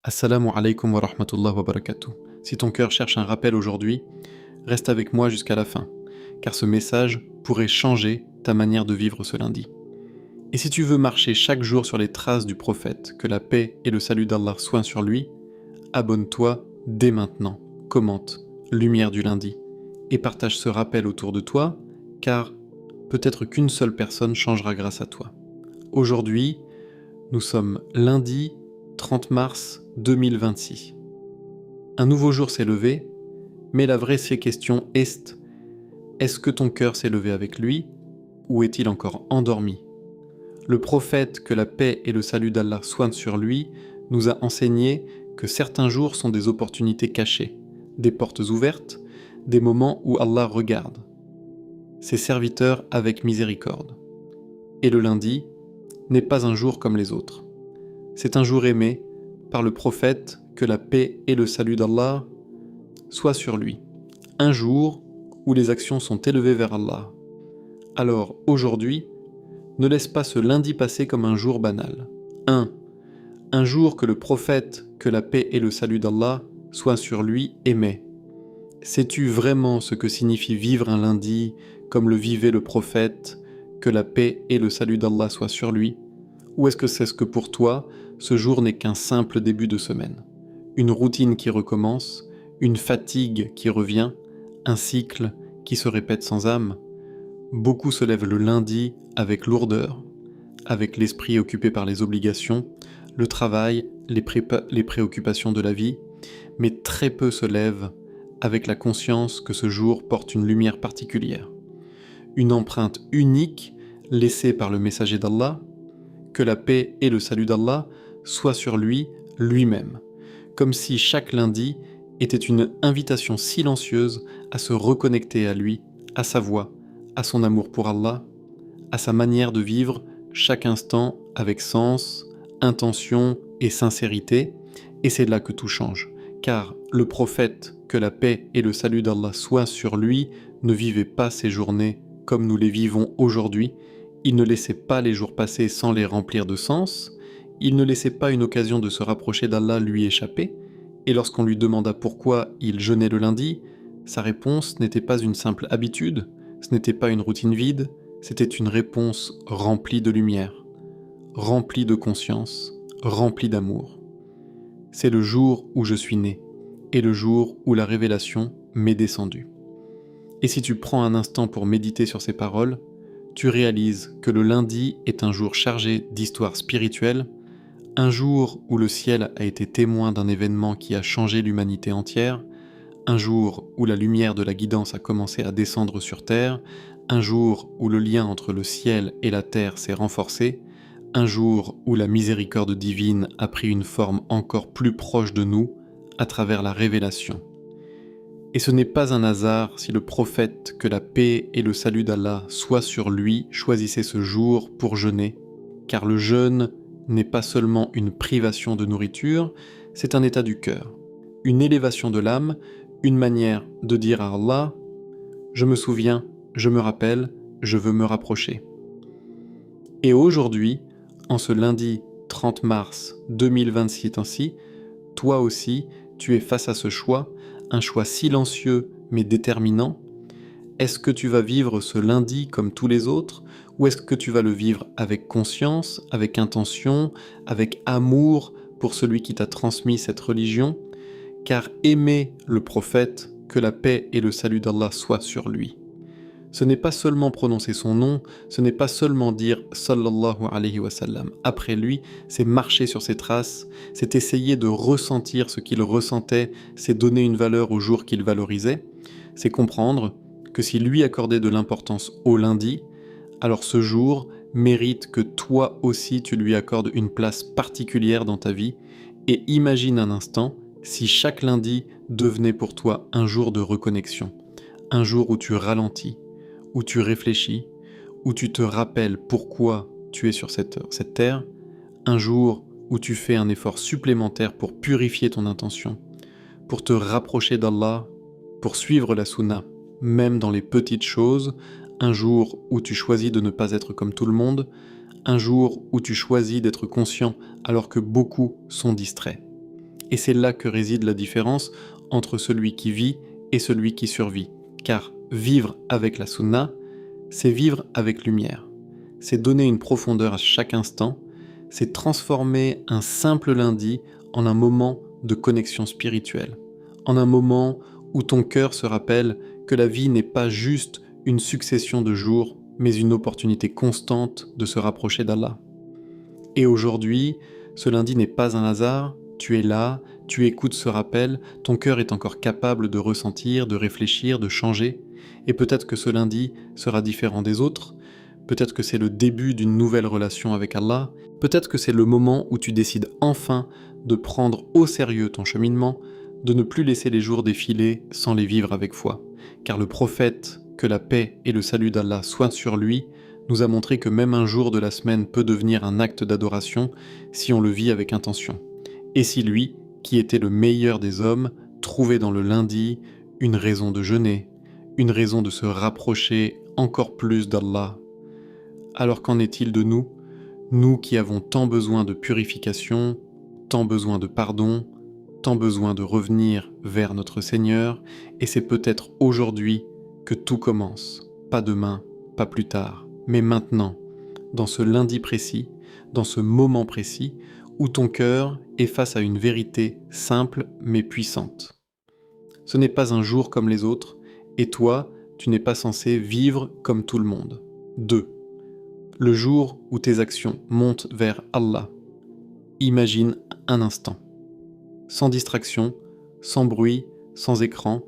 Assalamu alaikum wa rahmatullah wa barakatuh. Si ton cœur cherche un rappel aujourd'hui, reste avec moi jusqu'à la fin, car ce message pourrait changer ta manière de vivre ce lundi. Et si tu veux marcher chaque jour sur les traces du prophète, que la paix et le salut d'Allah soient sur lui, abonne-toi dès maintenant, commente Lumière du lundi, et partage ce rappel autour de toi, car peut-être qu'une seule personne changera grâce à toi. Aujourd'hui, nous sommes lundi 30 mars 2026. Un nouveau jour s'est levé, mais la vraie question est-ce que ton cœur s'est levé avec lui, ou est-il encore endormi? Le prophète, que la paix et le salut d'Allah soient sur lui, nous a enseigné que certains jours sont des opportunités cachées, des portes ouvertes, des moments où Allah regarde ses serviteurs avec miséricorde. Et le lundi n'est pas un jour comme les autres. C'est un jour aimé par le prophète, que la paix et le salut d'Allah soient sur lui. Un jour où les actions sont élevées vers Allah. Alors aujourd'hui, ne laisse pas ce lundi passer comme un jour banal. Un jour que le prophète, que la paix et le salut d'Allah soient sur lui, aimait. Sais-tu vraiment ce que signifie vivre un lundi comme le vivait le prophète, que la paix et le salut d'Allah soient sur lui? Ou est-ce que c'est ce que pour toi, ce jour n'est qu'un simple début de semaine? Une routine qui recommence, une fatigue qui revient, un cycle qui se répète sans âme? Beaucoup se lèvent le lundi avec lourdeur, avec l'esprit occupé par les obligations, le travail, les préoccupations de la vie, mais très peu se lèvent avec la conscience que ce jour porte une lumière particulière, une empreinte unique laissée par le messager d'Allah, que la paix et le salut d'Allah soient sur lui, lui-même, comme si chaque lundi était une invitation silencieuse à se reconnecter à lui, à sa voix, à son amour pour Allah, à sa manière de vivre chaque instant avec sens, intention et sincérité, et c'est là que tout change, car le prophète, que la paix et le salut d'Allah soient sur lui, ne vivait pas ses journées comme nous les vivons aujourd'hui. Il ne laissait pas les jours passer sans les remplir de sens, il ne laissait pas une occasion de se rapprocher d'Allah lui échapper, et lorsqu'on lui demanda pourquoi il jeûnait le lundi, sa réponse n'était pas une simple habitude, ce n'était pas une routine vide, c'était une réponse remplie de lumière, remplie de conscience, remplie d'amour. C'est le jour où je suis né, et le jour où la révélation m'est descendue. Et si tu prends un instant pour méditer sur ces paroles, tu réalises que le lundi est un jour chargé d'histoire spirituelle, un jour où le ciel a été témoin d'un événement qui a changé l'humanité entière, un jour où la lumière de la guidance a commencé à descendre sur terre, un jour où le lien entre le ciel et la terre s'est renforcé, un jour où la miséricorde divine a pris une forme encore plus proche de nous à travers la révélation. Et ce n'est pas un hasard si le prophète, que la paix et le salut d'Allah soient sur lui, choisissait ce jour pour jeûner, car le jeûne n'est pas seulement une privation de nourriture, c'est un état du cœur, une élévation de l'âme, une manière de dire à Allah « Je me souviens, je me rappelle, je veux me rapprocher ». Et aujourd'hui, en ce lundi 30 mars 2026 ainsi, toi aussi, tu es face à ce choix, un choix silencieux mais déterminant. Est-ce que tu vas vivre ce lundi comme tous les autres, ou est-ce que tu vas le vivre avec conscience, avec intention, avec amour pour celui qui t'a transmis cette religion? Car aimer le prophète, que la paix et le salut d'Allah soient sur lui. Ce n'est pas seulement prononcer son nom, ce n'est pas seulement dire « sallallahu alayhi wa sallam ». Après lui, c'est marcher sur ses traces, c'est essayer de ressentir ce qu'il ressentait, c'est donner une valeur au jour qu'il valorisait, c'est comprendre que si lui accordait de l'importance au lundi, alors ce jour mérite que toi aussi tu lui accordes une place particulière dans ta vie, et imagine un instant si chaque lundi devenait pour toi un jour de reconnexion, un jour où tu ralentis, où tu réfléchis, où tu te rappelles pourquoi tu es sur cette terre, un jour où tu fais un effort supplémentaire pour purifier ton intention, pour te rapprocher d'Allah, pour suivre la sunna, même dans les petites choses, un jour où tu choisis de ne pas être comme tout le monde, un jour où tu choisis d'être conscient alors que beaucoup sont distraits. Et c'est là que réside la différence entre celui qui vit et celui qui survit. Car vivre avec la sunna, c'est vivre avec lumière. C'est donner une profondeur à chaque instant, c'est transformer un simple lundi en un moment de connexion spirituelle, en un moment où ton cœur se rappelle que la vie n'est pas juste une succession de jours, mais une opportunité constante de se rapprocher d'Allah. Et aujourd'hui, ce lundi n'est pas un hasard, tu es là, tu écoutes ce rappel, ton cœur est encore capable de ressentir, de réfléchir, de changer, et peut-être que ce lundi sera différent des autres, peut-être que c'est le début d'une nouvelle relation avec Allah, peut-être que c'est le moment où tu décides enfin de prendre au sérieux ton cheminement, de ne plus laisser les jours défiler sans les vivre avec foi. Car le prophète, que la paix et le salut d'Allah soient sur lui, nous a montré que même un jour de la semaine peut devenir un acte d'adoration si on le vit avec intention. Et si lui, qui était le meilleur des hommes, trouvait dans le lundi une raison de jeûner, une raison de se rapprocher encore plus d'Allah, alors qu'en est-il de nous, nous qui avons tant besoin de purification, tant besoin de pardon, tant besoin de revenir vers notre Seigneur, et c'est peut-être aujourd'hui que tout commence, pas demain, pas plus tard, mais maintenant, dans ce lundi précis, dans ce moment précis, où ton cœur est face à une vérité simple mais puissante. Ce n'est pas un jour comme les autres, et toi, tu n'es pas censé vivre comme tout le monde. 2. Le jour où tes actions montent vers Allah. Imagine un instant. Sans distraction, sans bruit, sans écran,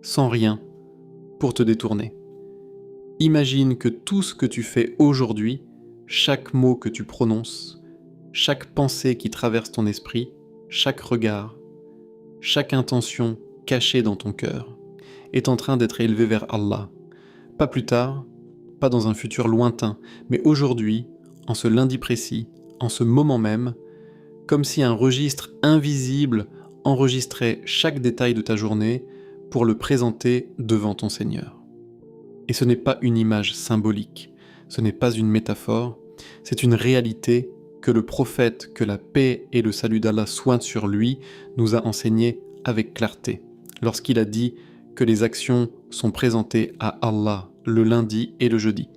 sans rien, pour te détourner. Imagine que tout ce que tu fais aujourd'hui, chaque mot que tu prononces, chaque pensée qui traverse ton esprit, chaque regard, chaque intention cachée dans ton cœur, est en train d'être élevée vers Allah. Pas plus tard, pas dans un futur lointain, mais aujourd'hui, en ce lundi précis, en ce moment même, comme si un registre invisible enregistrait chaque détail de ta journée pour le présenter devant ton Seigneur. Et ce n'est pas une image symbolique, ce n'est pas une métaphore, c'est une réalité que le prophète, que la paix et le salut d'Allah soient sur lui, nous a enseigné avec clarté, lorsqu'il a dit que les actions sont présentées à Allah le lundi et le jeudi.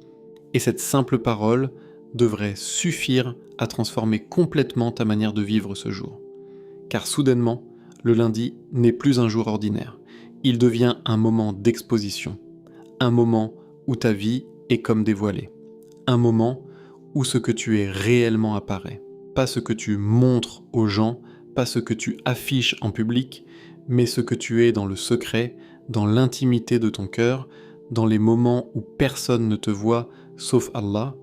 Et cette simple parole devrait suffire à transformer complètement ta manière de vivre ce jour. Car soudainement, le lundi n'est plus un jour ordinaire. Il devient un moment d'exposition, un moment où ta vie est comme dévoilée, un moment où ce que tu es réellement apparaît, pas ce que tu montres aux gens, pas ce que tu affiches en public, mais ce que tu es dans le secret, dans l'intimité de ton cœur, dans les moments où personne ne te voit sauf Allah.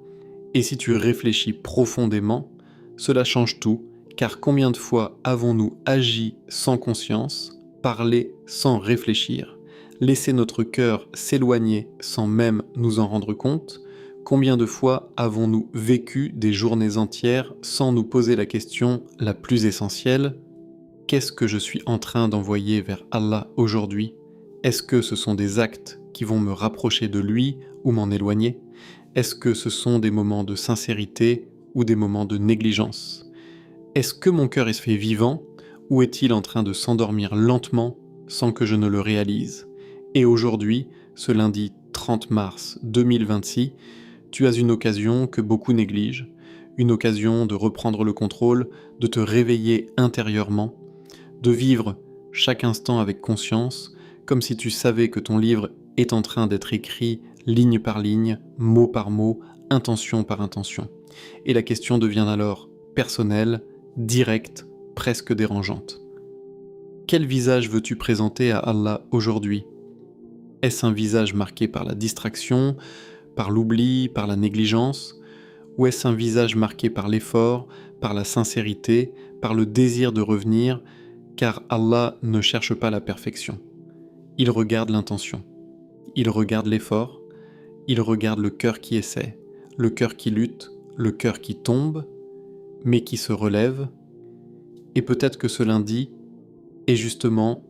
Et si tu réfléchis profondément, cela change tout, car combien de fois avons-nous agi sans conscience, parlé sans réfléchir, laissé notre cœur s'éloigner sans même nous en rendre compte? Combien de fois avons-nous vécu des journées entières sans nous poser la question la plus essentielle: qu'est-ce que je suis en train d'envoyer vers Allah aujourd'hui? Est-ce que ce sont des actes qui vont me rapprocher de lui ou m'en éloigner? Est-ce que ce sont des moments de sincérité ou des moments de négligence? Est-ce que mon cœur est fait vivant ou est-il en train de s'endormir lentement sans que je ne le réalise? Et aujourd'hui, ce lundi 30 mars 2026, tu as une occasion que beaucoup négligent, une occasion de reprendre le contrôle, de te réveiller intérieurement, de vivre chaque instant avec conscience, comme si tu savais que ton livre est en train d'être écrit ligne par ligne, mot par mot, intention par intention. Et la question devient alors personnelle, directe, presque dérangeante. Quel visage veux-tu présenter à Allah aujourd'hui? Est-ce un visage marqué par la distraction, par l'oubli, par la négligence? Ou est-ce un visage marqué par l'effort, par la sincérité, par le désir de revenir, car Allah ne cherche pas la perfection. Il regarde l'intention, il regarde l'effort, il regarde le cœur qui essaie, le cœur qui lutte, le cœur qui tombe, mais qui se relève. Et peut-être que ce lundi est justement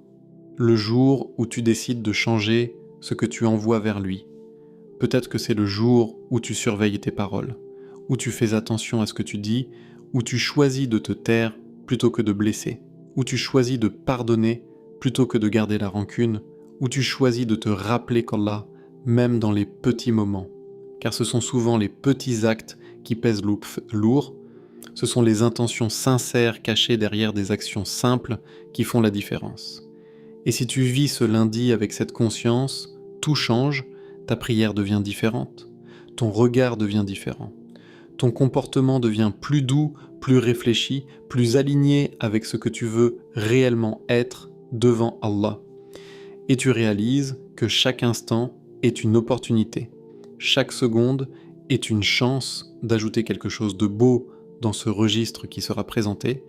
le jour où tu décides de changer ce que tu envoies vers lui. Peut-être que c'est le jour où tu surveilles tes paroles, où tu fais attention à ce que tu dis, où tu choisis de te taire plutôt que de blesser, où tu choisis de pardonner plutôt que de garder la rancune, où tu choisis de te rappeler qu'Allah, même dans les petits moments, car ce sont souvent les petits actes qui pèsent lourd, ce sont les intentions sincères cachées derrière des actions simples qui font la différence. Et si tu vis ce lundi avec cette conscience, tout change, ta prière devient différente, ton regard devient différent, ton comportement devient plus doux, plus réfléchi, plus aligné avec ce que tu veux réellement être devant Allah. Et tu réalises que chaque instant est une opportunité, chaque seconde est une chance d'ajouter quelque chose de beau dans ce registre qui sera présenté,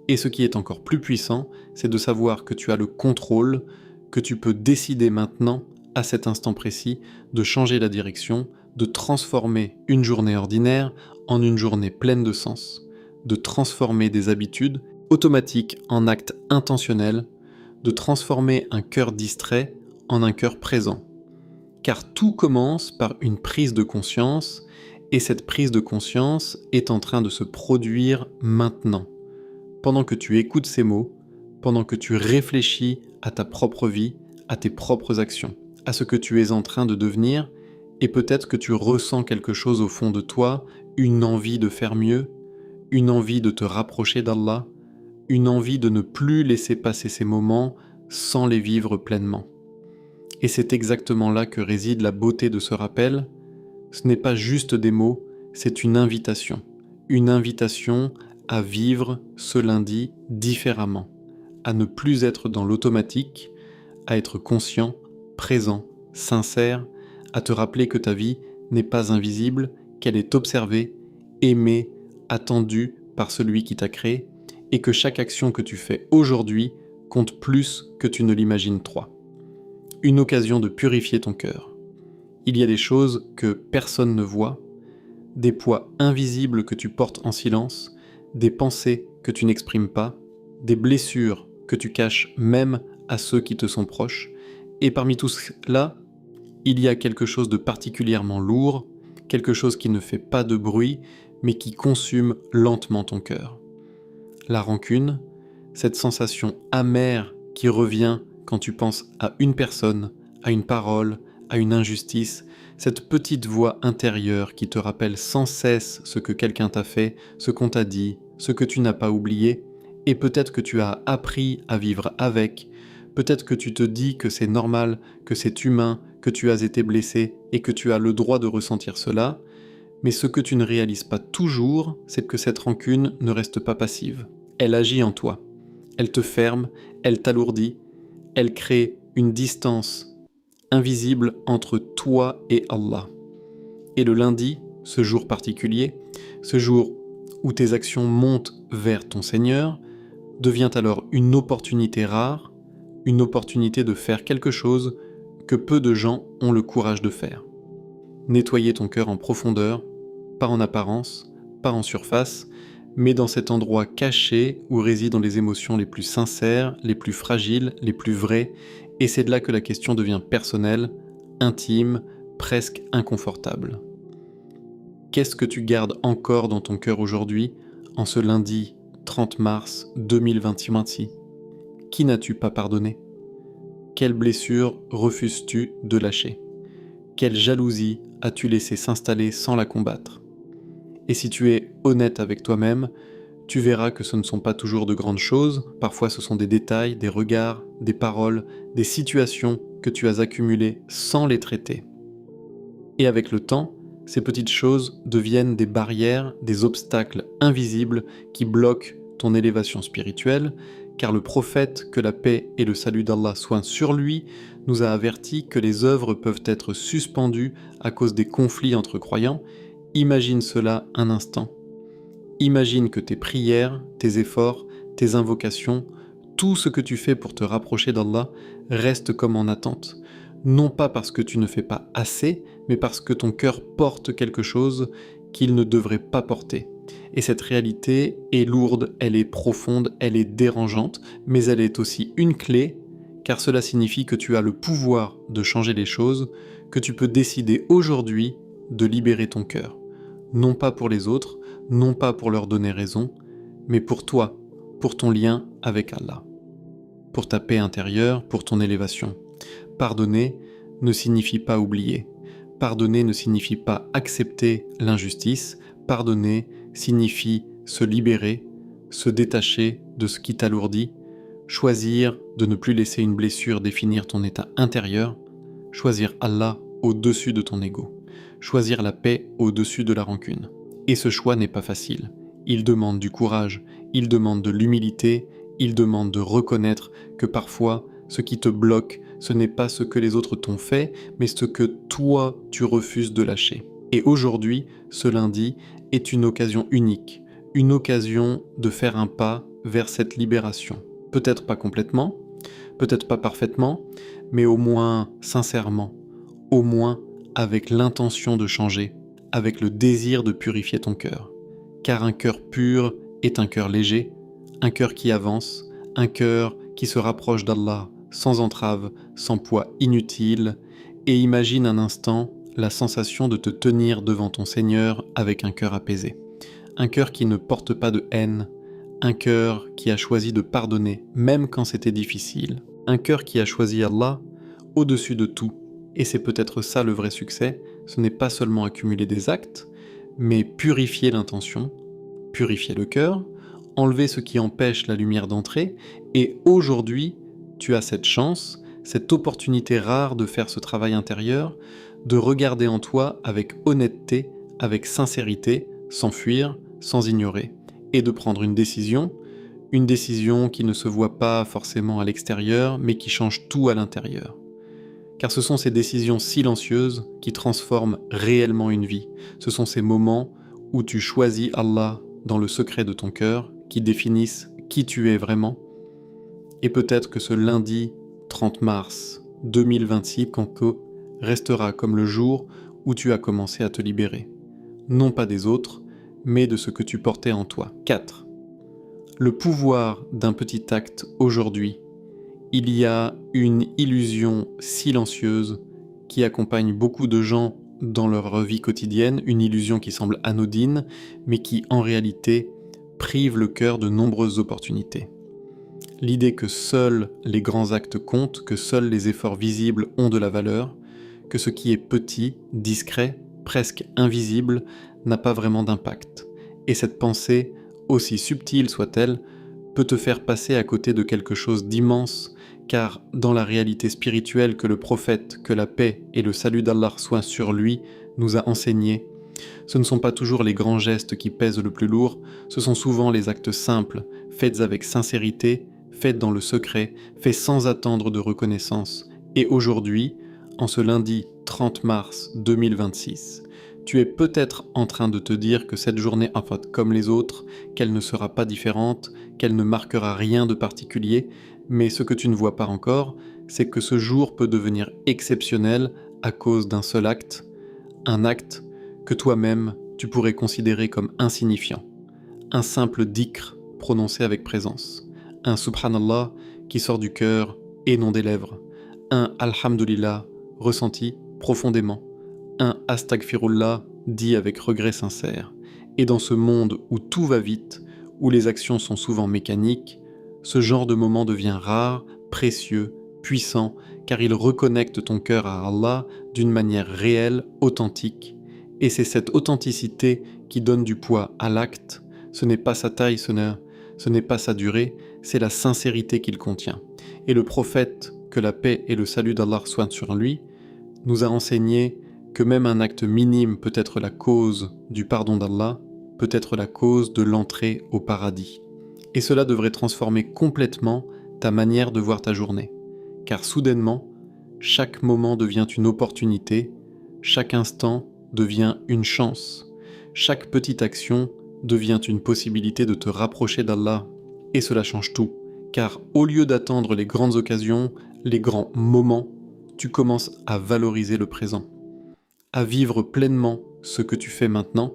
et ce qui est encore plus puissant, c'est de savoir que tu as le contrôle, que tu peux décider maintenant, à cet instant précis, de changer la direction, de transformer une journée ordinaire en une journée pleine de sens, de transformer des habitudes automatiques en actes intentionnels, de transformer un cœur distrait en un cœur présent. Car tout commence par une prise de conscience, et cette prise de conscience est en train de se produire maintenant. Pendant que tu écoutes ces mots, pendant que tu réfléchis à ta propre vie, à tes propres actions, à ce que tu es en train de devenir, et peut-être que tu ressens quelque chose au fond de toi, une envie de faire mieux, une envie de te rapprocher d'Allah, une envie de ne plus laisser passer ces moments sans les vivre pleinement. Et c'est exactement là que réside la beauté de ce rappel. Ce n'est pas juste des mots, c'est une invitation à vivre ce lundi différemment, à ne plus être dans l'automatique, à être conscient, présent, sincère, à te rappeler que ta vie n'est pas invisible, qu'elle est observée, aimée, attendue par celui qui t'a créé, et que chaque action que tu fais aujourd'hui compte plus que tu ne l'imagines toi. Une occasion de purifier ton cœur. Il y a des choses que personne ne voit, des poids invisibles que tu portes en silence, des pensées que tu n'exprimes pas, des blessures que tu caches même à ceux qui te sont proches, et parmi tout cela, il y a quelque chose de particulièrement lourd, quelque chose qui ne fait pas de bruit, mais qui consume lentement ton cœur. La rancune, cette sensation amère qui revient quand tu penses à une personne, à une parole, à une injustice, cette petite voix intérieure qui te rappelle sans cesse ce que quelqu'un t'a fait, ce qu'on t'a dit, ce que tu n'as pas oublié, et peut-être que tu as appris à vivre avec, peut-être que tu te dis que c'est normal, que c'est humain, que tu as été blessé et que tu as le droit de ressentir cela, mais ce que tu ne réalises pas toujours, c'est que cette rancune ne reste pas passive. Elle agit en toi, elle te ferme, elle t'alourdit, elle crée une distance invisible entre toi et Allah. Et le lundi, ce jour particulier, ce jour où tes actions montent vers ton Seigneur, devient alors une opportunité rare, une opportunité de faire quelque chose que peu de gens ont le courage de faire. Nettoyer ton cœur en profondeur, pas en apparence, pas en surface, mais dans cet endroit caché où résident les émotions les plus sincères, les plus fragiles, les plus vraies, et c'est de là que la question devient personnelle, intime, presque inconfortable. Qu'est-ce que tu gardes encore dans ton cœur aujourd'hui, en ce lundi 30 mars 2026 ? Qui n'as-tu pas pardonné ? Quelle blessure refuses-tu de lâcher ? Quelle jalousie as-tu laissé s'installer sans la combattre ? Et si tu es honnête avec toi-même, tu verras que ce ne sont pas toujours de grandes choses, parfois ce sont des détails, des regards, des paroles, des situations que tu as accumulées sans les traiter. Et avec le temps, ces petites choses deviennent des barrières, des obstacles invisibles qui bloquent ton élévation spirituelle, car le prophète, que la paix et le salut d'Allah soient sur lui, nous a averti que les œuvres peuvent être suspendues à cause des conflits entre croyants. Imagine cela un instant. Imagine que tes prières, tes efforts, tes invocations, tout ce que tu fais pour te rapprocher d'Allah reste comme en attente. Non pas parce que tu ne fais pas assez, mais parce que ton cœur porte quelque chose qu'il ne devrait pas porter. Et cette réalité est lourde, elle est profonde, elle est dérangeante, mais elle est aussi une clé, car cela signifie que tu as le pouvoir de changer les choses, que tu peux décider aujourd'hui de libérer ton cœur. Non pas pour les autres, non pas pour leur donner raison, mais pour toi, pour ton lien avec Allah, pour ta paix intérieure, pour ton élévation. Pardonner ne signifie pas oublier. Pardonner ne signifie pas accepter l'injustice. Pardonner signifie se libérer, se détacher de ce qui t'alourdit, choisir de ne plus laisser une blessure définir ton état intérieur, choisir Allah au-dessus de ton ego, choisir la paix au-dessus de la rancune. Et ce choix n'est pas facile. Il demande du courage, il demande de l'humilité, il demande de reconnaître que parfois, ce qui te bloque, ce n'est pas ce que les autres t'ont fait, mais ce que toi, tu refuses de lâcher. Et aujourd'hui, ce lundi, est une occasion unique, une occasion de faire un pas vers cette libération. Peut-être pas complètement, peut-être pas parfaitement, mais au moins sincèrement, au moins avec l'intention de changer, avec le désir de purifier ton cœur. Car un cœur pur est un cœur léger, un cœur qui avance, un cœur qui se rapproche d'Allah sans entrave, sans poids inutile, et imagine un instant la sensation de te tenir devant ton Seigneur avec un cœur apaisé. Un cœur qui ne porte pas de haine, un cœur qui a choisi de pardonner même quand c'était difficile, un cœur qui a choisi Allah au-dessus de tout. Et c'est peut-être ça le vrai succès, ce n'est pas seulement accumuler des actes, mais purifier l'intention, purifier le cœur, enlever ce qui empêche la lumière d'entrer, et aujourd'hui, tu as cette chance, cette opportunité rare de faire ce travail intérieur, de regarder en toi avec honnêteté, avec sincérité, sans fuir, sans ignorer, et de prendre une décision qui ne se voit pas forcément à l'extérieur, mais qui change tout à l'intérieur. Car ce sont ces décisions silencieuses qui transforment réellement une vie. Ce sont ces moments où tu choisis Allah dans le secret de ton cœur, qui définissent qui tu es vraiment. Et peut-être que ce lundi 30 mars 2026 restera comme le jour où tu as commencé à te libérer. Non pas des autres, mais de ce que tu portais en toi. 4. Le pouvoir d'un petit acte aujourd'hui. Il y a une illusion silencieuse qui accompagne beaucoup de gens dans leur vie quotidienne, une illusion qui semble anodine, mais qui en réalité prive le cœur de nombreuses opportunités. L'idée que seuls les grands actes comptent, que seuls les efforts visibles ont de la valeur, que ce qui est petit, discret, presque invisible, n'a pas vraiment d'impact. Et cette pensée, aussi subtile soit-elle, peut te faire passer à côté de quelque chose d'immense, car dans la réalité spirituelle que le prophète, que la paix et le salut d'Allah soient sur lui, nous a enseigné, ce ne sont pas toujours les grands gestes qui pèsent le plus lourd, ce sont souvent les actes simples, faits avec sincérité, faits dans le secret, faits sans attendre de reconnaissance. Et aujourd'hui, en ce lundi 30 mars 2026, tu es peut-être en train de te dire que cette journée comme les autres, qu'elle ne sera pas différente, qu'elle ne marquera rien de particulier, mais ce que tu ne vois pas encore, c'est que ce jour peut devenir exceptionnel à cause d'un seul acte, un acte que toi-même tu pourrais considérer comme insignifiant, un simple dhikr prononcé avec présence, un subhanallah qui sort du cœur et non des lèvres, un alhamdulillah ressenti profondément, un astaghfirullah dit avec regret sincère. Et dans ce monde où tout va vite, où les actions sont souvent mécaniques, ce genre de moment devient rare, précieux, puissant, car il reconnecte ton cœur à Allah d'une manière réelle, authentique. Et c'est cette authenticité qui donne du poids à l'acte. Ce n'est pas sa taille, ce n'est pas sa durée, c'est la sincérité qu'il contient. Et le prophète, que la paix et le salut d'Allah soient sur lui, nous a enseigné que même un acte minime peut être la cause du pardon d'Allah, peut être la cause de l'entrée au paradis. Et cela devrait transformer complètement ta manière de voir ta journée. Car soudainement, chaque moment devient une opportunité, chaque instant devient une chance, chaque petite action devient une possibilité de te rapprocher d'Allah. Et cela change tout, car au lieu d'attendre les grandes occasions, les grands moments, tu commences à valoriser le présent, à vivre pleinement ce que tu fais maintenant,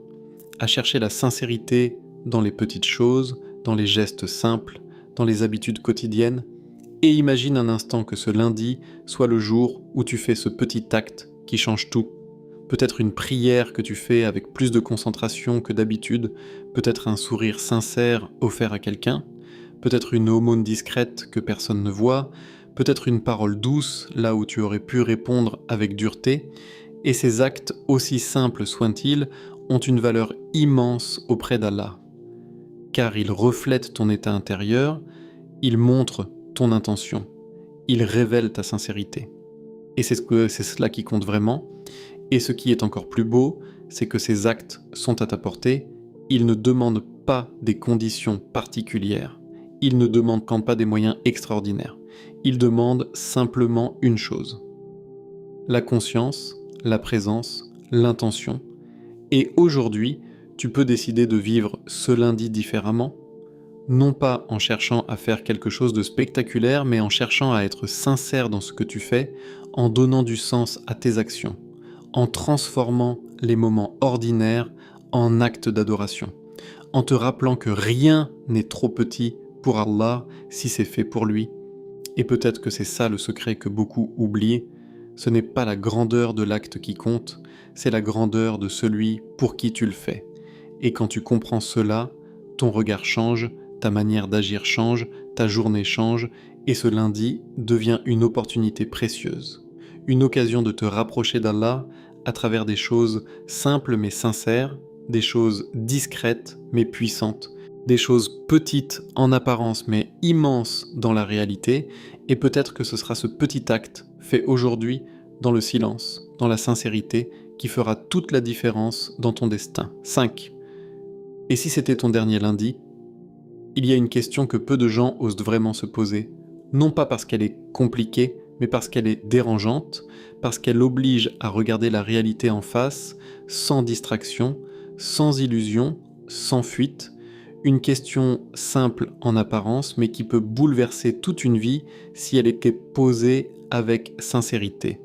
à chercher la sincérité dans les petites choses, dans les gestes simples, dans les habitudes quotidiennes, et imagine un instant que ce lundi soit le jour où tu fais ce petit acte qui change tout. Peut-être une prière que tu fais avec plus de concentration que d'habitude, peut-être un sourire sincère offert à quelqu'un, peut-être une aumône discrète que personne ne voit, peut-être une parole douce là où tu aurais pu répondre avec dureté, et ces actes, aussi simples soient-ils, ont une valeur immense auprès d'Allah, car ils reflètent ton état intérieur, ils montrent ton intention, ils révèlent ta sincérité. Et c'est cela qui compte vraiment, et ce qui est encore plus beau, c'est que ces actes sont à ta portée, ils ne demandent pas des conditions particulières, ils ne demandent pas des moyens extraordinaires, ils demandent simplement une chose: la conscience, la présence, l'intention. Et aujourd'hui, tu peux décider de vivre ce lundi différemment, non pas en cherchant à faire quelque chose de spectaculaire, mais en cherchant à être sincère dans ce que tu fais, en donnant du sens à tes actions, en transformant les moments ordinaires en actes d'adoration, en te rappelant que rien n'est trop petit pour Allah si c'est fait pour lui. Et peut-être que c'est ça le secret que beaucoup oublient, ce n'est pas la grandeur de l'acte qui compte, c'est la grandeur de celui pour qui tu le fais. Et quand tu comprends cela, ton regard change, ta manière d'agir change, ta journée change, et ce lundi devient une opportunité précieuse, une occasion de te rapprocher d'Allah à travers des choses simples mais sincères, des choses discrètes mais puissantes, des choses petites en apparence mais immenses dans la réalité, et peut-être que ce sera ce petit acte fait aujourd'hui dans le silence, dans la sincérité, qui fera toute la différence dans ton destin. 5. Et si c'était ton dernier lundi? Il y a une question que peu de gens osent vraiment se poser, non pas parce qu'elle est compliquée, mais parce qu'elle est dérangeante, parce qu'elle oblige à regarder la réalité en face, sans distraction, sans illusion, sans fuite, une question simple en apparence, mais qui peut bouleverser toute une vie si elle était posée avec sincérité.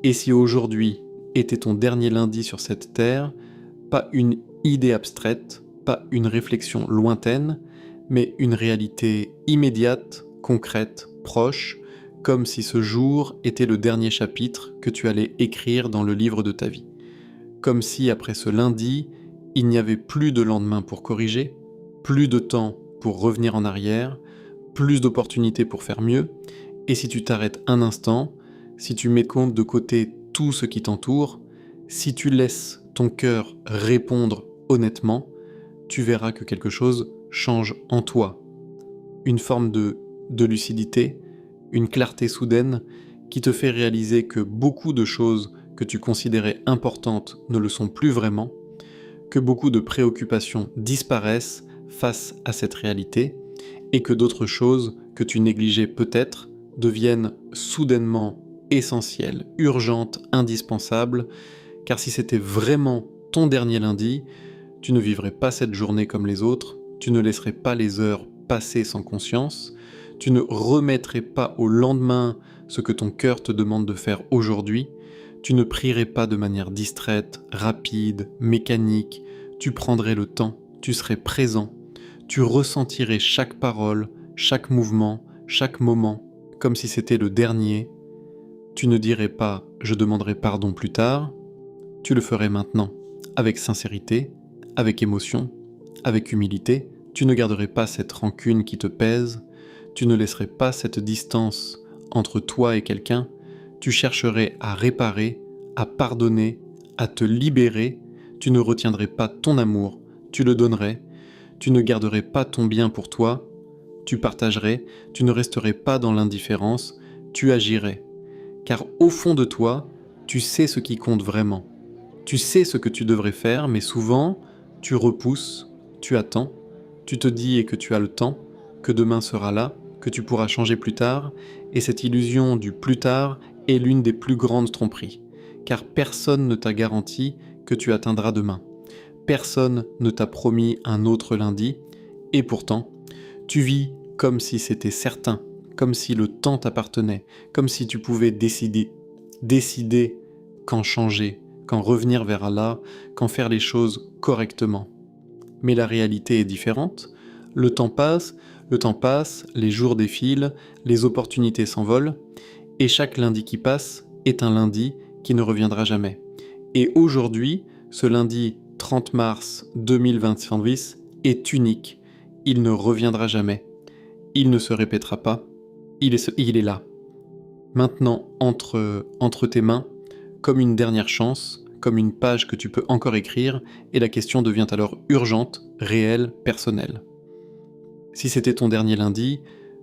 Et si aujourd'hui était ton dernier lundi sur cette terre, pas une idée abstraite, pas une réflexion lointaine, mais une réalité immédiate, concrète, proche, comme si ce jour était le dernier chapitre que tu allais écrire dans le livre de ta vie. Comme si après ce lundi, il n'y avait plus de lendemain pour corriger, plus de temps pour revenir en arrière, plus d'opportunités pour faire mieux, et si tu t'arrêtes un instant, si tu mets de côté tout ce qui t'entoure, si tu laisses ton cœur répondre honnêtement, tu verras que quelque chose change en toi. Une forme de lucidité, une clarté soudaine qui te fait réaliser que beaucoup de choses que tu considérais importantes ne le sont plus vraiment, que beaucoup de préoccupations disparaissent face à cette réalité, et que d'autres choses que tu négligeais peut-être deviennent soudainement essentielles, urgentes, indispensables, car si c'était vraiment ton dernier lundi, tu ne vivrais pas cette journée comme les autres, tu ne laisserais pas les heures passer sans conscience, tu ne remettrais pas au lendemain ce que ton cœur te demande de faire aujourd'hui, tu ne prierais pas de manière distraite, rapide, mécanique, tu prendrais le temps, tu serais présent, tu ressentirais chaque parole, chaque mouvement, chaque moment, comme si c'était le dernier. Tu ne dirais pas « je demanderai pardon plus tard », tu le ferais maintenant, avec sincérité, avec émotion, avec humilité, tu ne garderais pas cette rancune qui te pèse, tu ne laisserais pas cette distance entre toi et quelqu'un, tu chercherais à réparer, à pardonner, à te libérer, tu ne retiendrais pas ton amour, tu le donnerais, tu ne garderais pas ton bien pour toi, tu partagerais, tu ne resterais pas dans l'indifférence, tu agirais. Car au fond de toi, tu sais ce qui compte vraiment. Tu sais ce que tu devrais faire, mais souvent, tu repousses, tu attends, tu te dis que tu as le temps, que demain sera là, que tu pourras changer plus tard, et cette illusion du plus tard est l'une des plus grandes tromperies, car personne ne t'a garanti que tu atteindras demain. Personne ne t'a promis un autre lundi, et pourtant, tu vis comme si c'était certain, comme si le temps t'appartenait, comme si tu pouvais décider quand changer, quand revenir vers Allah, quand faire les choses correctement. Mais la réalité est différente, le temps passe, les jours défilent, les opportunités s'envolent, et chaque lundi qui passe est un lundi qui ne reviendra jamais. Et aujourd'hui, ce lundi 30 mars 2020 est unique. il ne reviendra jamais. Il ne se répétera pas. Il est là. Maintenant, entre tes mains, comme une dernière chance, comme une page que tu peux encore écrire, et la question devient alors urgente, réelle, personnelle. Si c'était ton dernier lundi,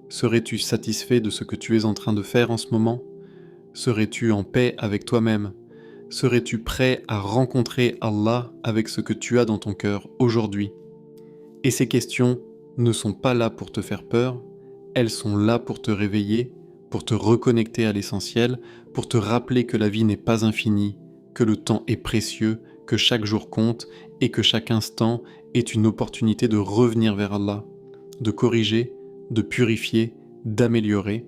serais-tu satisfait de ce que tu es en train de faire en ce moment ? Serais-tu en paix avec toi-même ? Serais-tu prêt à rencontrer Allah avec ce que tu as dans ton cœur aujourd'hui ? Et ces questions ne sont pas là pour te faire peur, elles sont là pour te réveiller, pour te reconnecter à l'essentiel, pour te rappeler que la vie n'est pas infinie, que le temps est précieux, que chaque jour compte et que chaque instant est une opportunité de revenir vers Allah, de corriger, de purifier, d'améliorer.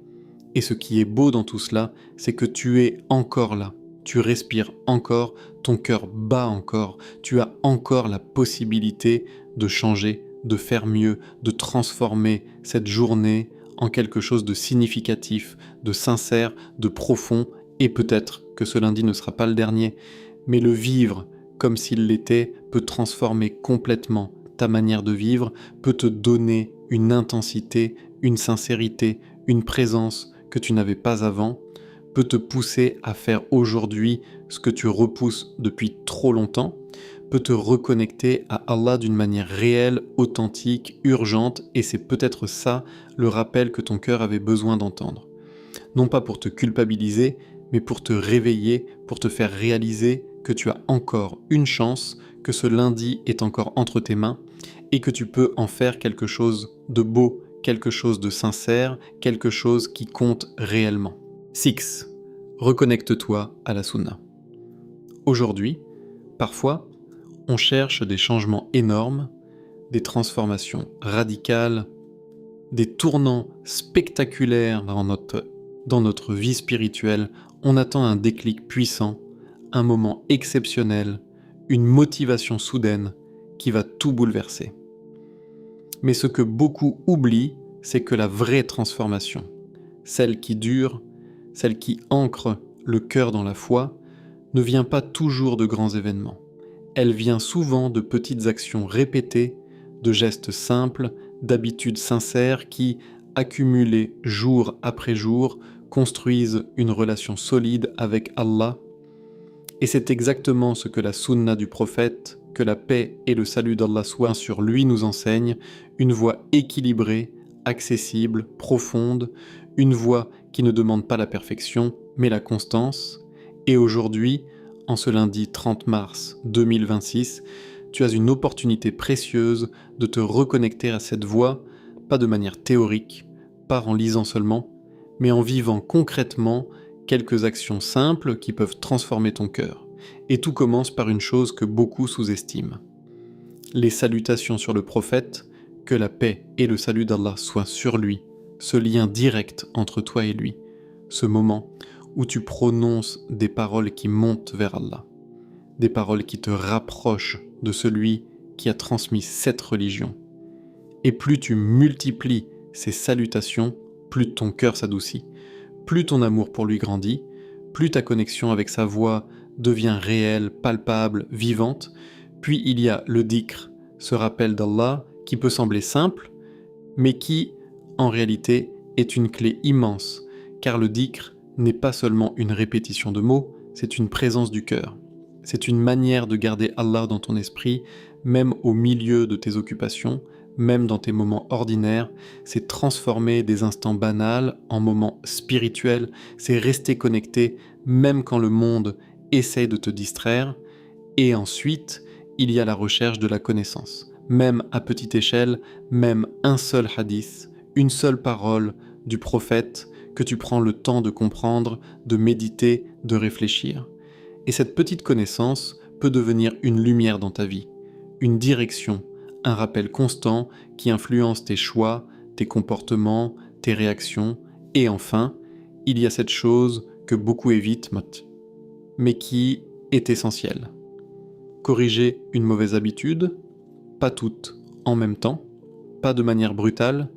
Et ce qui est beau dans tout cela, c'est que tu es encore là, tu respires encore, ton cœur bat encore, tu as encore la possibilité de changer, de faire mieux, de transformer cette journée en quelque chose de significatif, de sincère, de profond, et peut-être que ce lundi ne sera pas le dernier, mais le vivre comme s'il l'était peut transformer complètement ta manière de vivre, peut te donner une intensité, une sincérité, une présence que tu n'avais pas avant, peut te pousser à faire aujourd'hui ce que tu repousses depuis trop longtemps, peut te reconnecter à Allah d'une manière réelle, authentique, urgente, et c'est peut-être ça le rappel que ton cœur avait besoin d'entendre. Non pas pour te culpabiliser, mais pour te réveiller, pour te faire réaliser que tu as encore une chance, que ce lundi est encore entre tes mains, et que tu peux en faire quelque chose de beau, quelque chose de sincère, quelque chose qui compte réellement. 6. Reconnecte-toi à la sunna. Aujourd'hui, parfois, on cherche des changements énormes, des transformations radicales, des tournants spectaculaires dans notre vie spirituelle. On attend un déclic puissant, un moment exceptionnel, une motivation soudaine qui va tout bouleverser. Mais ce que beaucoup oublient, c'est que la vraie transformation, celle qui dure, celle qui ancre le cœur dans la foi, ne vient pas toujours de grands événements. Elle vient souvent de petites actions répétées, de gestes simples, d'habitudes sincères qui, accumulées jour après jour, construisent une relation solide avec Allah. Et c'est exactement ce que la sunna du prophète, que la paix et le salut d'Allah soient sur lui, nous enseigne, une voie équilibrée, accessible, profonde, une voie qui ne demande pas la perfection, mais la constance. Et aujourd'hui, en ce lundi 30 mars 2026, tu as une opportunité précieuse de te reconnecter à cette voie, pas de manière théorique, pas en lisant seulement, mais en vivant concrètement quelques actions simples qui peuvent transformer ton cœur. Et tout commence par une chose que beaucoup sous-estiment. Les salutations sur le prophète, que la paix et le salut d'Allah soient sur lui, ce lien direct entre toi et lui, ce moment où tu prononces des paroles qui montent vers Allah, des paroles qui te rapprochent de celui qui a transmis cette religion. Et plus tu multiplies ces salutations, plus ton cœur s'adoucit, plus ton amour pour lui grandit, plus ta connexion avec sa voix devient réelle, palpable, vivante. Puis il y a le dhikr, ce rappel d'Allah qui peut sembler simple, mais qui, en réalité, est une clé immense, car le dhikr n'est pas seulement une répétition de mots, c'est une présence du cœur. C'est une manière de garder Allah dans ton esprit, même au milieu de tes occupations, même dans tes moments ordinaires. C'est transformer des instants banals en moments spirituels, c'est rester connecté, même quand le monde essaye de te distraire. Et ensuite, il y a la recherche de la connaissance. Même à petite échelle, même un seul hadith, une seule parole du prophète que tu prends le temps de comprendre, de méditer, de réfléchir. Et cette petite connaissance peut devenir une lumière dans ta vie, une direction, un rappel constant qui influence tes choix, tes comportements, tes réactions. Et enfin, il y a cette chose que beaucoup évitent, mais qui est essentielle. Corriger une mauvaise habitude, pas toutes en même temps, pas de manière brutale,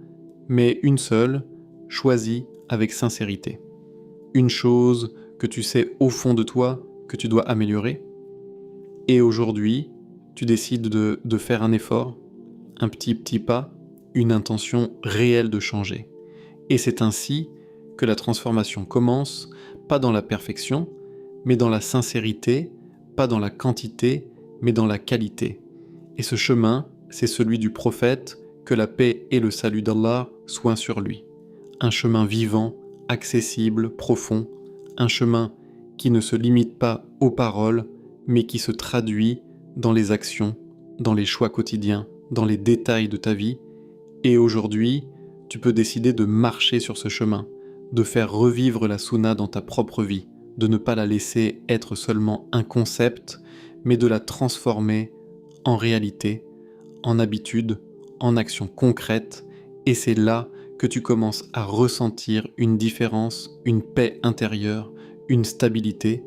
mais une seule, choisie avec sincérité. Une chose que tu sais au fond de toi que tu dois améliorer. Et aujourd'hui, tu décides de faire un effort, un petit pas, une intention réelle de changer. Et c'est ainsi que la transformation commence, pas dans la perfection, mais dans la sincérité, pas dans la quantité, mais dans la qualité. Et ce chemin, c'est celui du prophète, que la paix et le salut d'Allah soient sur lui. Un chemin vivant, accessible, profond, un chemin qui ne se limite pas aux paroles, mais qui se traduit dans les actions, dans les choix quotidiens, dans les détails de ta vie. Et aujourd'hui, tu peux décider de marcher sur ce chemin, de faire revivre la sunna dans ta propre vie, de ne pas la laisser être seulement un concept, mais de la transformer en réalité, en habitude, en action concrète, et c'est là que tu commences à ressentir une différence, une paix intérieure, une stabilité,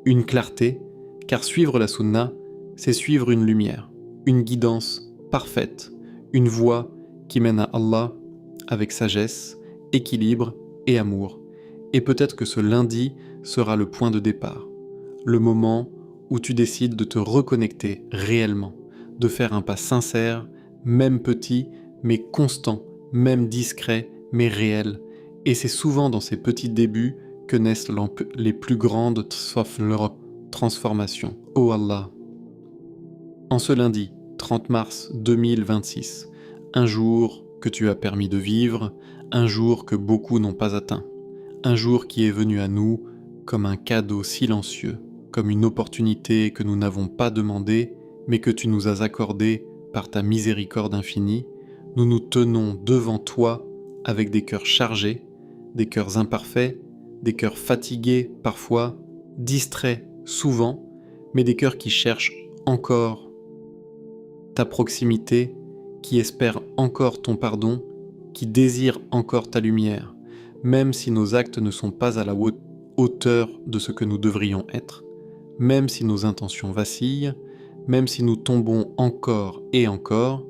une clarté, car suivre la sunna, c'est suivre une lumière, une guidance parfaite, une voie qui mène à Allah avec sagesse, équilibre et amour. Et peut-être que ce lundi sera le point de départ, le moment où tu décides de te reconnecter réellement, de faire un pas sincère, même petit, mais constant, même discret, mais réel. Et c'est souvent dans ces petits débuts que naissent les plus grandes transformations. Oh Allah! En ce lundi, 30 mars 2026, un jour que tu as permis de vivre, un jour que beaucoup n'ont pas atteint, un jour qui est venu à nous comme un cadeau silencieux, comme une opportunité que nous n'avons pas demandée, mais que tu nous as accordée par ta miséricorde infinie. Nous nous tenons devant toi avec des cœurs chargés, des cœurs imparfaits, des cœurs fatigués parfois, distraits souvent, mais des cœurs qui cherchent encore ta proximité, qui espèrent encore ton pardon, qui désirent encore ta lumière, même si nos actes ne sont pas à la hauteur de ce que nous devrions être, même si nos intentions vacillent, même si nous tombons encore et encore,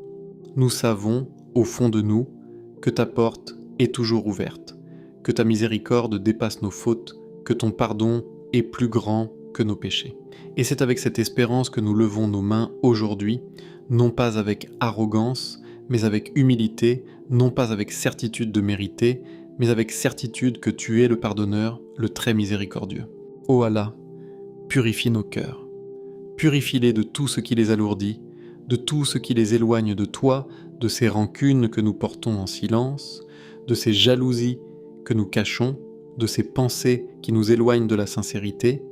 nous savons, au fond de nous, que ta porte est toujours ouverte, que ta miséricorde dépasse nos fautes, que ton pardon est plus grand que nos péchés. Et c'est avec cette espérance que nous levons nos mains aujourd'hui, non pas avec arrogance, mais avec humilité, non pas avec certitude de mériter, mais avec certitude que tu es le pardonneur, le très miséricordieux. Ô Allah, purifie nos cœurs. Purifie-les de tout ce qui les alourdit, de tout ce qui les éloigne de toi, de ces rancunes que nous portons en silence, de ces jalousies que nous cachons, de ces pensées qui nous éloignent de la sincérité.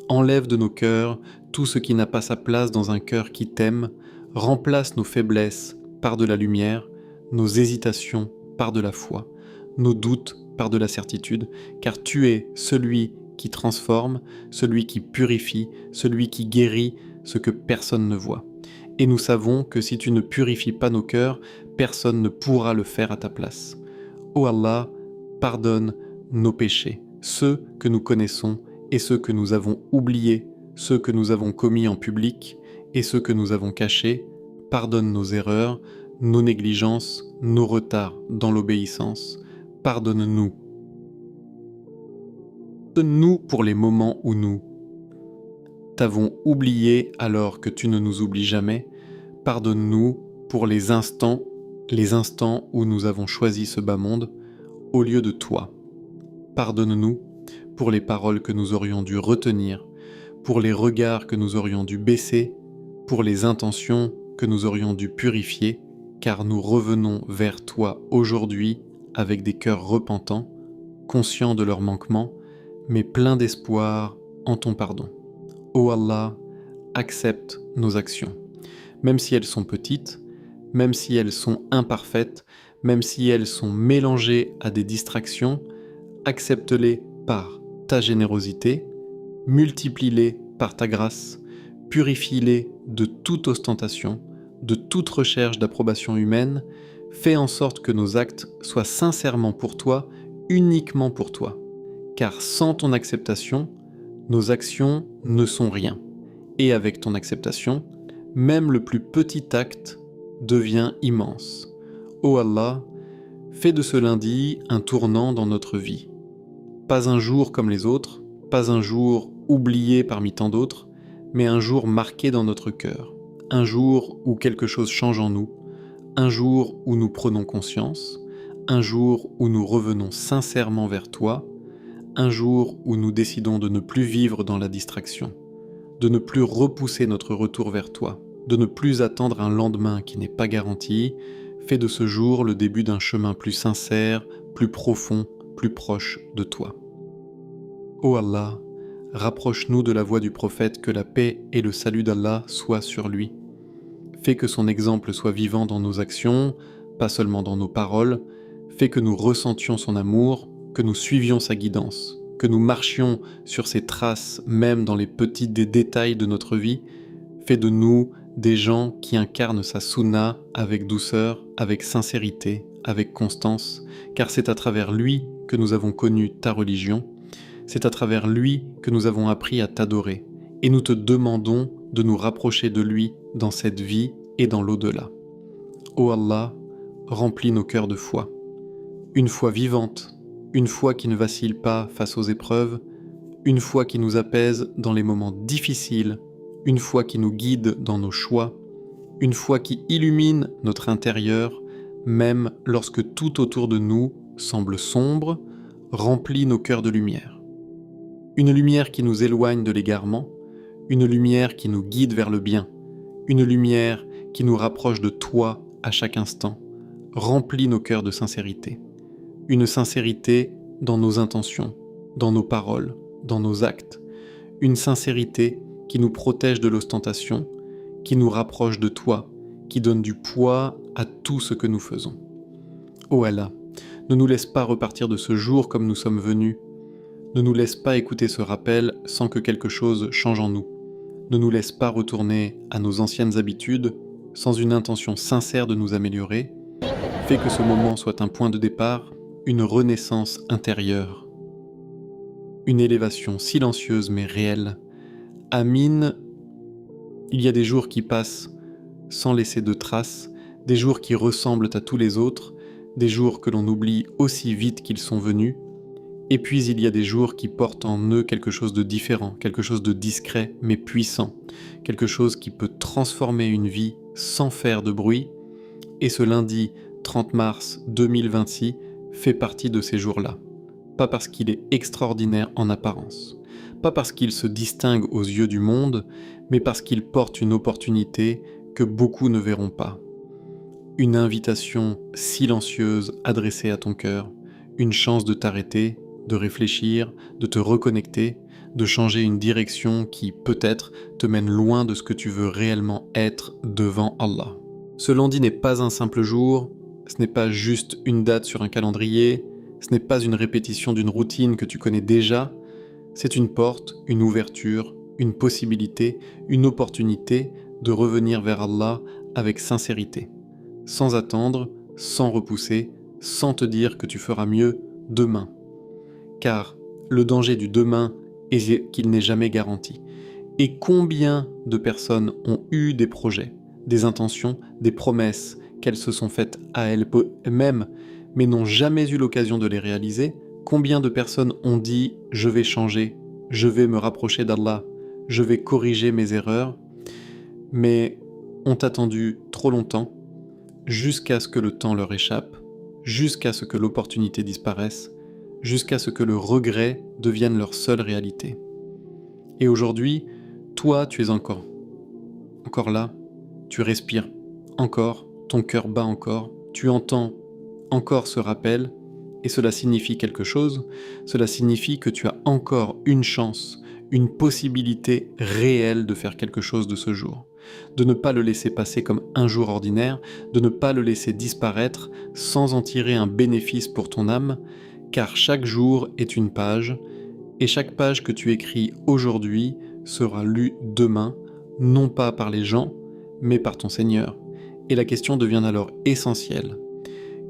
Enlève de nos cœurs tout ce qui n'a pas sa place dans un cœur qui t'aime, remplace nos faiblesses par de la lumière, nos hésitations par de la foi, nos doutes par de la certitude, car tu es celui qui transforme, celui qui purifie, celui qui guérit ce que personne ne voit. Et nous savons que si tu ne purifies pas nos cœurs, personne ne pourra le faire à ta place. Ô Allah, pardonne nos péchés, ceux que nous connaissons et ceux que nous avons oubliés, ceux que nous avons commis en public et ceux que nous avons cachés. Pardonne nos erreurs, nos négligences, nos retards dans l'obéissance. Pardonne-nous. Pardonne-nous pour les moments où nous t'avons oublié alors que tu ne nous oublies jamais. Pardonne-nous pour les instants où nous avons choisi ce bas monde au lieu de toi. Pardonne-nous pour les paroles que nous aurions dû retenir, pour les regards que nous aurions dû baisser, pour les intentions que nous aurions dû purifier, car nous revenons vers toi aujourd'hui avec des cœurs repentants, conscients de leurs manquements, mais pleins d'espoir en ton pardon. Ô Allah, accepte nos actions, même si elles sont petites, même si elles sont imparfaites, même si elles sont mélangées à des distractions, accepte-les par ta générosité, multiplie-les par ta grâce, purifie-les de toute ostentation, de toute recherche d'approbation humaine, fais en sorte que nos actes soient sincèrement pour toi, uniquement pour toi. Car sans ton acceptation, nos actions ne sont rien. Et avec ton acceptation, même le plus petit acte devient immense. Ô Allah, fais de ce lundi un tournant dans notre vie. Pas un jour comme les autres, pas un jour oublié parmi tant d'autres, mais un jour marqué dans notre cœur. Un jour où quelque chose change en nous, un jour où nous prenons conscience, un jour où nous revenons sincèrement vers toi, un jour où nous décidons de ne plus vivre dans la distraction, de ne plus repousser notre retour vers toi, de ne plus attendre un lendemain qui n'est pas garanti. Fais de ce jour le début d'un chemin plus sincère, plus profond, plus proche de toi. Ô Allah, rapproche-nous de la voie du prophète, que la paix et le salut d'Allah soient sur lui. Fais que son exemple soit vivant dans nos actions, pas seulement dans nos paroles. Fais que nous ressentions son amour, que nous suivions sa guidance, que nous marchions sur ses traces même dans les petits détails de notre vie. Fais de nous des gens qui incarnent sa sunna avec douceur, avec sincérité, avec constance, car c'est à travers lui que nous avons connu ta religion, c'est à travers lui que nous avons appris à t'adorer, et nous te demandons de nous rapprocher de lui dans cette vie et dans l'au-delà. Ô Allah, remplis nos cœurs de foi, une foi vivante, une foi qui ne vacille pas face aux épreuves, une foi qui nous apaise dans les moments difficiles, une foi qui nous guide dans nos choix, une foi qui illumine notre intérieur, même lorsque tout autour de nous semble sombre, remplit nos cœurs de lumière. Une lumière qui nous éloigne de l'égarement, une lumière qui nous guide vers le bien, une lumière qui nous rapproche de toi à chaque instant, remplit nos cœurs de sincérité. Une sincérité dans nos intentions, dans nos paroles, dans nos actes, une sincérité qui nous protège de l'ostentation, qui nous rapproche de toi, qui donne du poids à tout ce que nous faisons. Ô Allah, ne nous laisse pas repartir de ce jour comme nous sommes venus. Ne nous laisse pas écouter ce rappel sans que quelque chose change en nous. Ne nous laisse pas retourner à nos anciennes habitudes sans une intention sincère de nous améliorer. Fais que ce moment soit un point de départ, une renaissance intérieure, une élévation silencieuse mais réelle. Amin. Il y a des jours qui passent sans laisser de traces, des jours qui ressemblent à tous les autres, des jours que l'on oublie aussi vite qu'ils sont venus, et puis il y a des jours qui portent en eux quelque chose de différent, quelque chose de discret mais puissant, quelque chose qui peut transformer une vie sans faire de bruit, et ce lundi 30 mars 2026 fait partie de ces jours-là. Pas parce qu'il est extraordinaire en apparence, pas parce qu'il se distingue aux yeux du monde, mais parce qu'il porte une opportunité que beaucoup ne verront pas. Une invitation silencieuse adressée à ton cœur, une chance de t'arrêter, de réfléchir, de te reconnecter, de changer une direction qui, peut-être, te mène loin de ce que tu veux réellement être devant Allah. Ce lundi n'est pas un simple jour, ce n'est pas juste une date sur un calendrier, ce n'est pas une répétition d'une routine que tu connais déjà, c'est une porte, une ouverture, une possibilité, une opportunité de revenir vers Allah avec sincérité, sans attendre, sans repousser, sans te dire que tu feras mieux demain. Car le danger du demain est qu'il n'est jamais garanti. Et combien de personnes ont eu des projets, des intentions, des promesses qu'elles se sont faites à elles-mêmes, mais n'ont jamais eu l'occasion de les réaliser? Combien de personnes ont dit « je vais changer, je vais me rapprocher d'Allah, je vais corriger mes erreurs », mais ont attendu trop longtemps, jusqu'à ce que le temps leur échappe, jusqu'à ce que l'opportunité disparaisse, jusqu'à ce que le regret devienne leur seule réalité. Et aujourd'hui, toi, tu es encore là, tu respires encore, ton cœur bat encore, tu entends encore ce rappel, et cela signifie quelque chose, cela signifie que tu as encore une chance, une possibilité réelle de faire quelque chose de ce jour, de ne pas le laisser passer comme un jour ordinaire, de ne pas le laisser disparaître sans en tirer un bénéfice pour ton âme, car chaque jour est une page, et chaque page que tu écris aujourd'hui sera lue demain, non pas par les gens, mais par ton Seigneur. Et la question devient alors essentielle.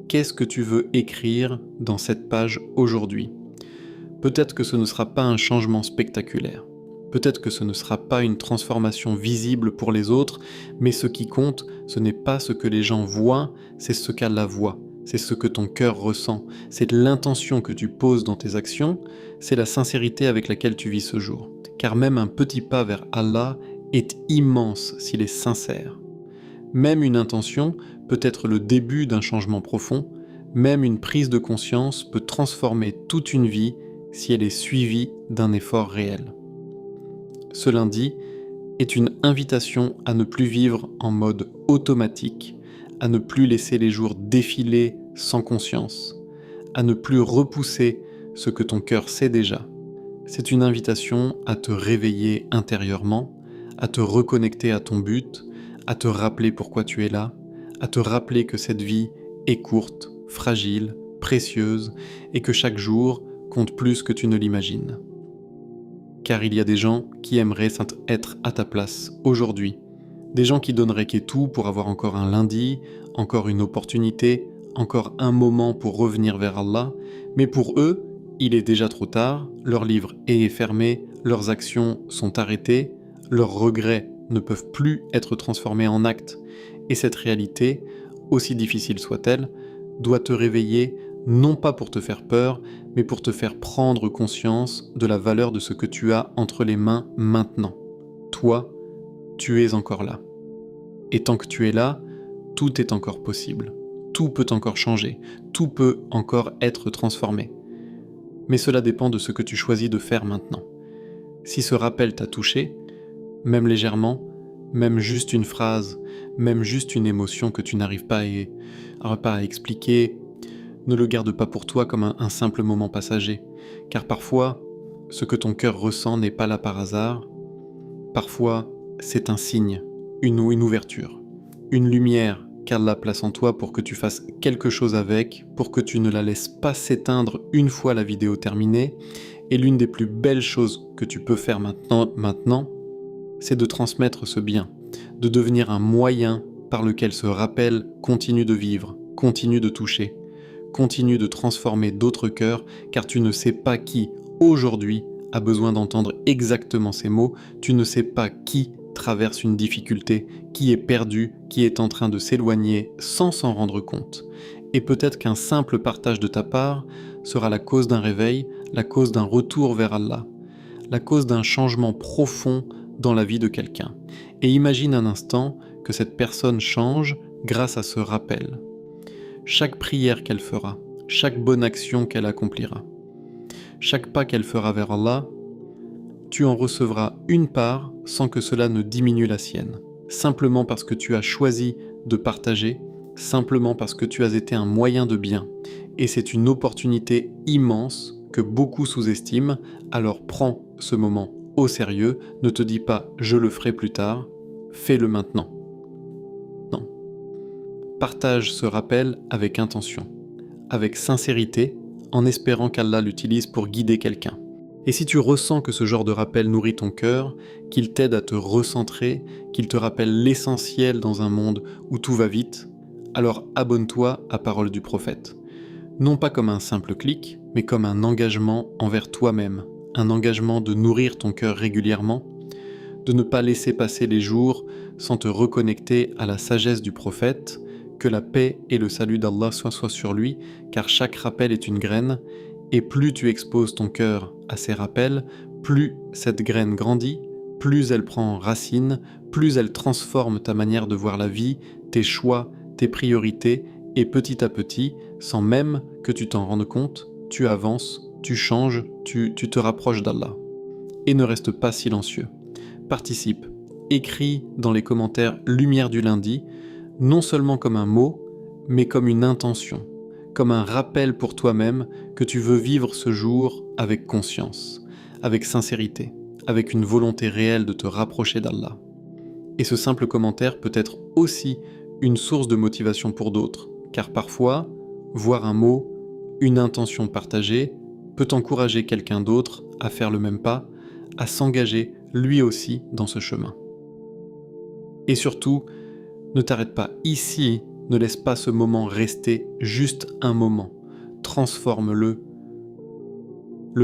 Qu'est-ce que tu veux écrire dans cette page aujourd'hui? Peut-être que ce ne sera pas un changement spectaculaire. Peut-être que ce ne sera pas une transformation visible pour les autres, mais ce qui compte, ce n'est pas ce que les gens voient, c'est ce qu'Allah voit. C'est ce que ton cœur ressent, c'est l'intention que tu poses dans tes actions, c'est la sincérité avec laquelle tu vis ce jour. Car même un petit pas vers Allah est immense s'il est sincère. Même une intention peut être le début d'un changement profond, même une prise de conscience peut transformer toute une vie si elle est suivie d'un effort réel. Ce lundi est une invitation à ne plus vivre en mode automatique, à ne plus laisser les jours défiler sans conscience, à ne plus repousser ce que ton cœur sait déjà. C'est une invitation à te réveiller intérieurement, à te reconnecter à ton but, à te rappeler pourquoi tu es là, à te rappeler que cette vie est courte, fragile, précieuse et que chaque jour compte plus que tu ne l'imagines. Car il y a des gens qui aimeraient être à ta place aujourd'hui. Des gens qui donneraient tout pour avoir encore un lundi, encore une opportunité, encore un moment pour revenir vers Allah, mais pour eux, il est déjà trop tard, leur livre est fermé, leurs actions sont arrêtées, leurs regrets ne peuvent plus être transformés en actes, et cette réalité, aussi difficile soit-elle, doit te réveiller non pas pour te faire peur, mais pour te faire prendre conscience de la valeur de ce que tu as entre les mains maintenant. Toi, tu es encore là. Et tant que tu es là, tout est encore possible. Tout peut encore changer. Tout peut encore être transformé. Mais cela dépend de ce que tu choisis de faire maintenant. Si ce rappel t'a touché, même légèrement, même juste une phrase, même juste une émotion que tu n'arrives pas à expliquer, ne le garde pas pour toi comme un simple moment passager, car parfois, ce que ton cœur ressent n'est pas là par hasard. Parfois, c'est un signe, une ouverture, une lumière qu'Allah place en toi pour que tu fasses quelque chose avec, pour que tu ne la laisses pas s'éteindre une fois la vidéo terminée. Et l'une des plus belles choses que tu peux faire maintenant, c'est de transmettre ce bien, de devenir un moyen par lequel ce rappel continue de vivre, continue de toucher, continue de transformer d'autres cœurs, car tu ne sais pas qui, aujourd'hui, a besoin d'entendre exactement ces mots, tu ne sais pas qui traverse une difficulté, qui est perdu, qui est en train de s'éloigner sans s'en rendre compte. Et peut-être qu'un simple partage de ta part sera la cause d'un réveil, la cause d'un retour vers Allah, la cause d'un changement profond dans la vie de quelqu'un. Et imagine un instant que cette personne change grâce à ce rappel. Chaque prière qu'elle fera, chaque bonne action qu'elle accomplira, chaque pas qu'elle fera vers Allah, tu en recevras une part sans que cela ne diminue la sienne. Simplement parce que tu as choisi de partager, simplement parce que tu as été un moyen de bien. Et c'est une opportunité immense que beaucoup sous-estiment, alors prends ce moment au sérieux, ne te dis pas « je le ferai plus tard », fais-le maintenant. Non. Partage ce rappel avec intention, avec sincérité, en espérant qu'Allah l'utilise pour guider quelqu'un. Et si tu ressens que ce genre de rappel nourrit ton cœur, qu'il t'aide à te recentrer, qu'il te rappelle l'essentiel dans un monde où tout va vite, alors abonne-toi à Parole du Prophète. Non pas comme un simple clic, mais comme un engagement envers toi-même, un engagement de nourrir ton cœur régulièrement, de ne pas laisser passer les jours sans te reconnecter à la sagesse du prophète, que la paix et le salut d'Allah soient sur lui, car chaque rappel est une graine, et plus tu exposes ton cœur à ces rappels, plus cette graine grandit, plus elle prend racine, plus elle transforme ta manière de voir la vie, tes choix, tes priorités, et petit à petit, sans même que tu t'en rendes compte, tu avances, tu changes, tu te rapproches d'Allah. Et ne reste pas silencieux. Participe, écris dans les commentaires Lumière du lundi, non seulement comme un mot, mais comme une intention, comme un rappel pour toi-même que tu veux vivre ce jour avec conscience, avec sincérité, avec une volonté réelle de te rapprocher d'Allah. Et ce simple commentaire peut être aussi une source de motivation pour d'autres, car parfois, voir un mot, une intention partagée, peut encourager quelqu'un d'autre à faire le même pas, à s'engager lui aussi dans ce chemin. Et surtout, ne t'arrête pas ici, ne laisse pas ce moment rester juste un moment. Transforme-le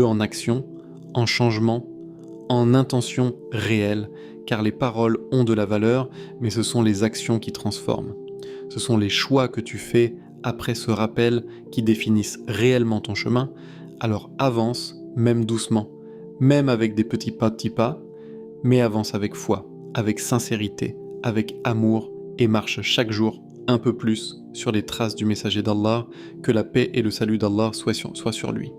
en action, en changement, en intention réelle, car les paroles ont de la valeur, mais ce sont les actions qui transforment. Ce sont les choix que tu fais après ce rappel qui définissent réellement ton chemin, alors avance, même doucement, même avec des petits pas, mais avance avec foi, avec sincérité, avec amour et marche chaque jour un peu plus sur les traces du messager d'Allah, que la paix et le salut d'Allah soient sur lui.